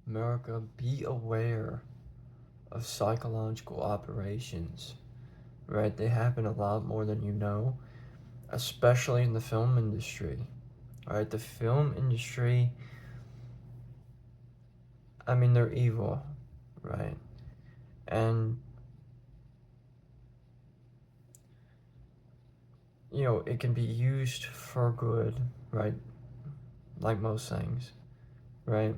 America, be aware of psychological operations, right? They happen a lot more than you know, especially in the film industry, right? The film industry, I mean, they're evil, right? And, it can be used for good, right? Like most things, right?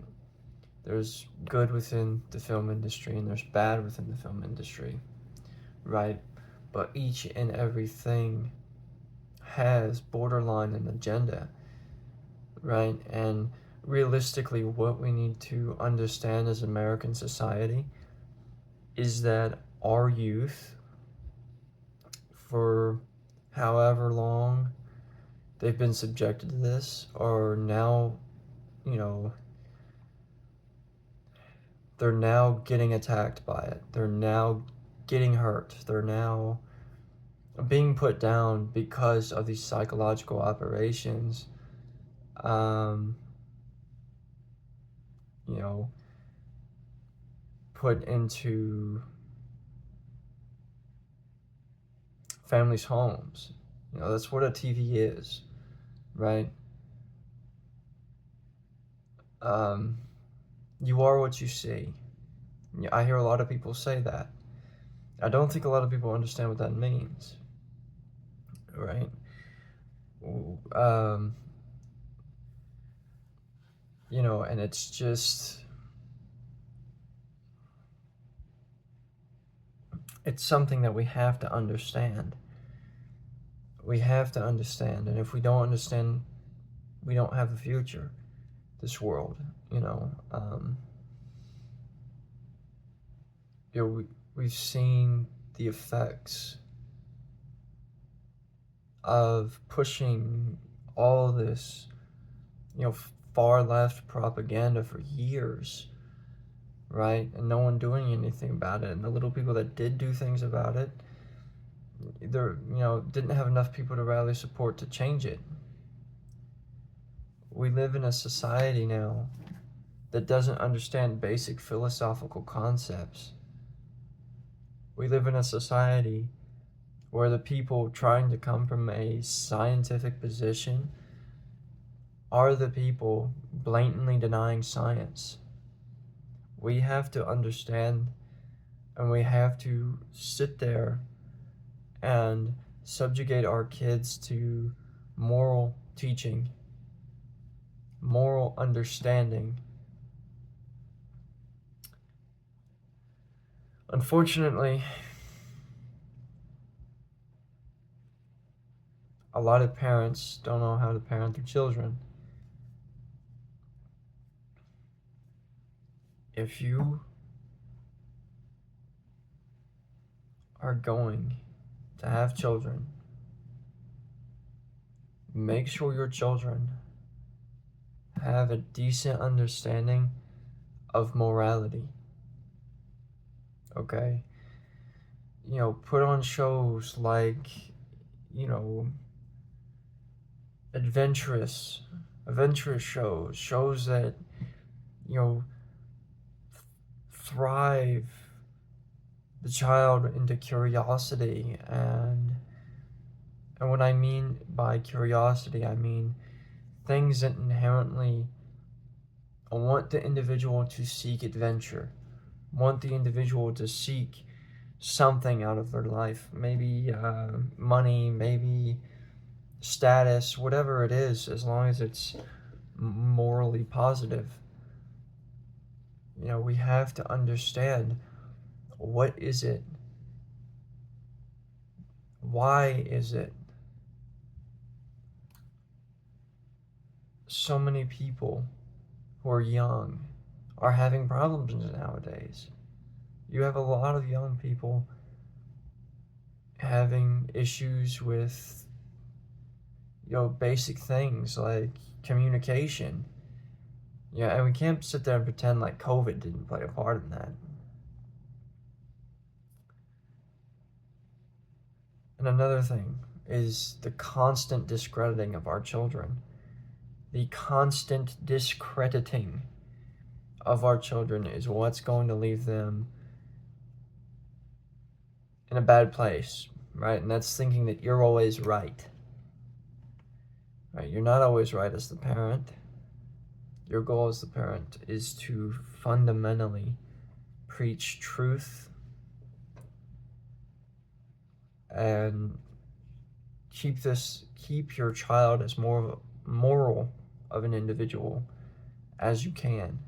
There's good within the film industry and there's bad within the film industry, right? But each and everything has borderline an agenda, right? And realistically, what we need to understand as American society is that our youth, for however long they've been subjected to this, are now, you know, they're now getting attacked by it. They're now getting hurt. They're now being put down because of these psychological operations. Um, you know, put into families' homes. That's what a TV is, right? Um, you are what you see. I hear a lot of people say that. I don't think a lot of people understand what that means, right? Um, and it's just, it's something that we have to understand. We have to understand, and if we don't understand, we don't have a future. This world, you know. We've seen the effects of pushing all this, far left propaganda for years, right? And no one doing anything about it. And the little people that did do things about it, didn't have enough people to rally support to change it. We live in a society now that doesn't understand basic philosophical concepts. We live in a society where the people trying to come from a scientific position are the people blatantly denying science. We have to understand, and we have to sit there and subjugate our kids to moral teaching, moral understanding. Unfortunately, a lot of parents don't know how to parent their children. If you are going to have children, make sure your children have a decent understanding of morality. Okay? Put on shows like, you know, adventurous shows that, thrive the child into curiosity. And what I mean by curiosity, I mean things that inherently want the individual to seek adventure, want the individual to seek something out of their life. Maybe money, maybe status, whatever it is, as long as it's morally positive. We have to understand, what is it? Why is it so many people who are young are having problems nowadays? You have a lot of young people having issues with, basic things like communication. Yeah, and we can't sit there and pretend like COVID didn't play a part in that. And another thing is the constant discrediting of our children. The constant discrediting. of our children is what's going to leave them in a bad place, right? And that's thinking that you're always right. Right? You're not always right as the parent. Your goal as the parent is to fundamentally preach truth and keep your child as more of a moral of an individual as you can,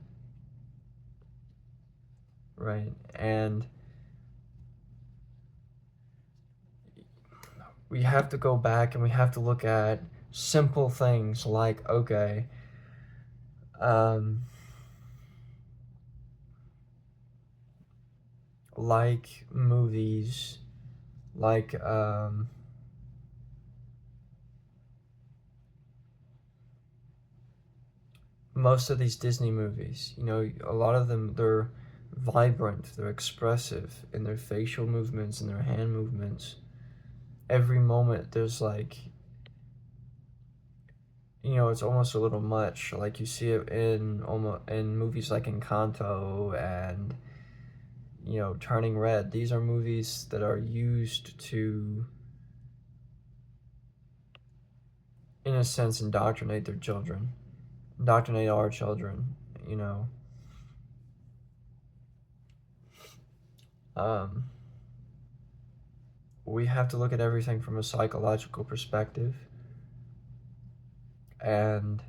right? And we have to go back and we have to look at simple things like, okay, like movies, like most of these Disney movies, you know, a lot of them, they're vibrant, they're expressive in their facial movements and their hand movements. Every moment there's like, you know, it's almost a little much. Like you see it in movies like Encanto and, you know, Turning Red. These are movies that are used to, in a sense, indoctrinate their children, indoctrinate our children, you know. Um, we have to look at everything from a psychological perspective, and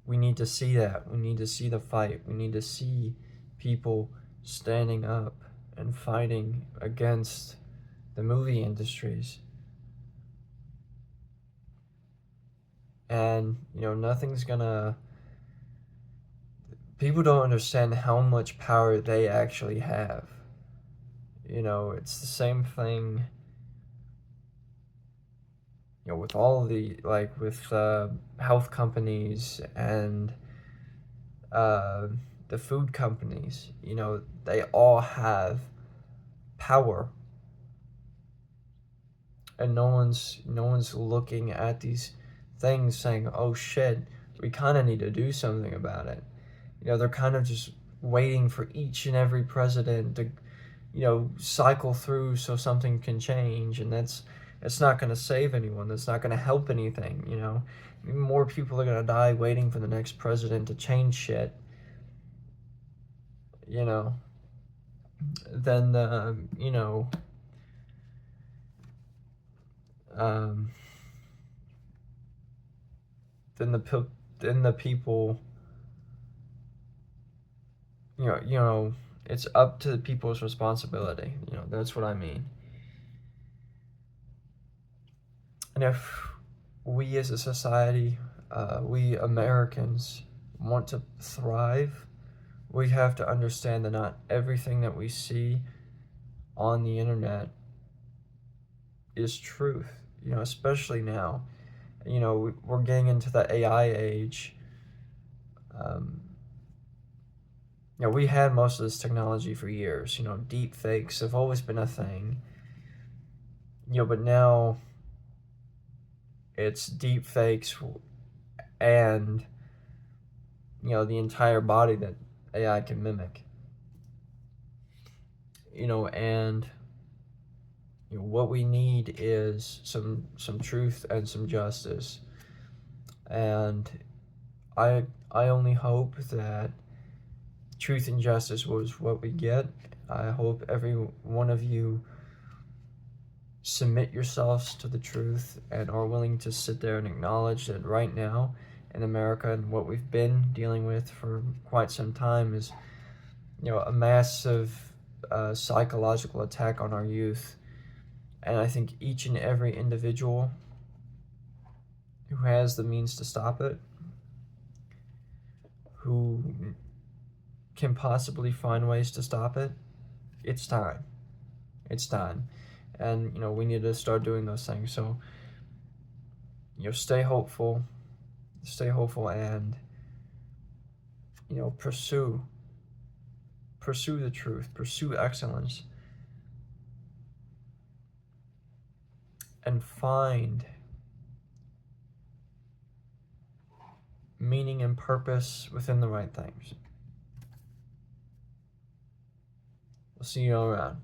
we need to see that. We need to see the fight. We need to see people standing up and fighting against the movie industries. And, you know, people don't understand how much power they actually have. You know, it's the same thing, you know, with all the, like, with health companies and the food companies. You know, they all have power, and no one's looking at these things saying, oh shit, we kind of need to do something about it. You know, they're kind of just waiting for each and every president to, you know, cycle through so something can change, and it's not going to save anyone. That's not going to help anything. You know, more people are going to die waiting for the next president to change shit, you know, than you know, um, than the people. You know, it's up to the people's responsibility. You know, that's what I mean. And if we as a society, we Americans, want to thrive, we have to understand that not everything that we see on the internet is truth. You know, especially now. You know, we're getting into the AI age. Um, you know, we had most of this technology for years. You know, deep fakes have always been a thing. You know, but now it's deep fakes and, you know, the entire body that AI can mimic. You know, and you know, what we need is some truth and some justice. And I only hope that truth and justice was what we get. I hope every one of you submit yourselves to the truth and are willing to sit there and acknowledge that right now in America, and what we've been dealing with for quite some time, is, you know, a massive psychological attack on our youth. And I think each and every individual who has the means to stop it, who can possibly find ways to stop it, it's time. It's time. And, you know, we need to start doing those things. So, you know, stay hopeful, and, you know, pursue the truth, pursue excellence, and find meaning and purpose within the right things. We'll see you all around.